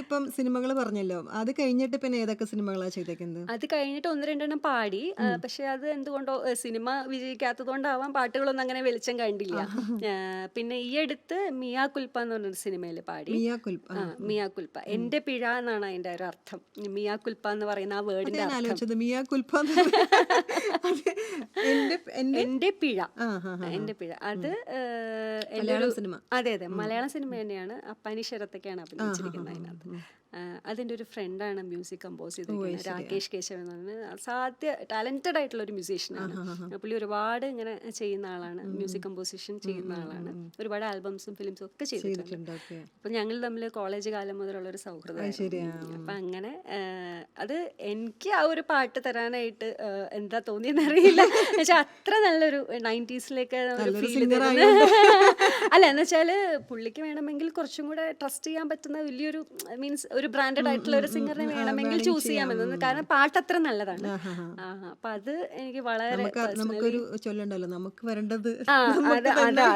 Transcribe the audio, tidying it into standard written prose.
ഇപ്പം സിനിമകൾ പറഞ്ഞല്ലോ, അത് കഴിഞ്ഞിട്ട് പിന്നെ ഏതൊക്കെ സിനിമകളാ ചെയ്തേക്കുന്നത്? അത് കഴിഞ്ഞിട്ട് ഒന്ന് രണ്ടെണ്ണം പാടി. പക്ഷെ അത് എന്തുകൊണ്ടോ സിനിമ വിജയിക്കാത്തത് കൊണ്ടാവാം പാട്ടുകളൊന്നും അങ്ങനെ വെളിച്ചം കണ്ടില്ല. പിന്നെ ഈ അടുത്ത് മിയാ കുൽപ്പ എന്ന് പറഞ്ഞൊരു സിനിമയിൽ പാടി. മിയ കുൽപ്പ്. മിയാ കുൽപ്പ, എന്റെ പിഴ എന്നാണ് അതിന്റെ ഒരു അർത്ഥം. മിയാ കുൽപ്പ എന്ന് പറയുന്ന ആ അത് വേർഡിന്റെ ഞാൻ അർത്ഥം ആലോചിച്ചത് മിയ കുൽപ്പ എന്റെ എന്റെ പിഴ. ആ ഹാ ഹാ എന്റെ പിഴ അത് എൻ്റെ ഒരു, മലയാളം സിനിമ. അതെ അതെ, മലയാളം സിനിമ തന്നെയാണ്. അപ്പാനി ശരത്തൊക്കെയാണ് അഭിനയിച്ചിരിക്കുന്നത് അതിനകത്ത്. അതിൻ്റെ ഒരു ഫ്രണ്ടാണ് മ്യൂസിക് കമ്പോസ് ചെയ്തിരിക്കുന്നത്, രാകേഷ് കേശവൻ എന്ന് പറഞ്ഞ അസാധ്യ ടാലന്റഡ് ആയിട്ടുള്ള ഒരു മ്യൂസീഷ്യനാണ്. പുള്ളി ഒരുപാട് ഇങ്ങനെ ചെയ്യുന്ന ആളാണ്, മ്യൂസിക് കമ്പോസിഷൻ ചെയ്യുന്ന ആളാണ്. ഒരുപാട് ആൽബംസും ഫിലിംസും ഒക്കെ ചെയ്തിട്ടുണ്ട്. അപ്പം ഞങ്ങൾ തമ്മിൽ കോളേജ് കാലം മുതലുള്ള ഒരു സൗഹൃദം. അപ്പം അങ്ങനെ അത് എനിക്ക് ആ ഒരു പാട്ട് തരാനായിട്ട് എന്താ തോന്നിയെന്ന് അറിയില്ല. എന്നുവെച്ചാൽ അത്ര നല്ലൊരു 90s-ലേക്ക് ഒരു ഫീൽ അല്ല, എന്ന് വെച്ചാൽ പുള്ളിക്ക് വേണമെങ്കിൽ കുറച്ചും കൂടെ ട്രസ്റ്റ് ചെയ്യാൻ പറ്റുന്ന വലിയൊരു മീൻസ് ഒരു ബ്രാൻഡഡ് ആയിട്ടുള്ള ഒരു സിംഗറിനെ വേണമെങ്കിൽ ചൂസ് ചെയ്യാമെന്ന്, കാരണം പാട്ട് അത്ര നല്ലതാണ്. അപ്പൊ അത് എനിക്ക് വളരെ നമുക്കൊരു ചൊല്ലുണ്ടല്ലോ, നമുക്ക് വരേണ്ടത് അതാ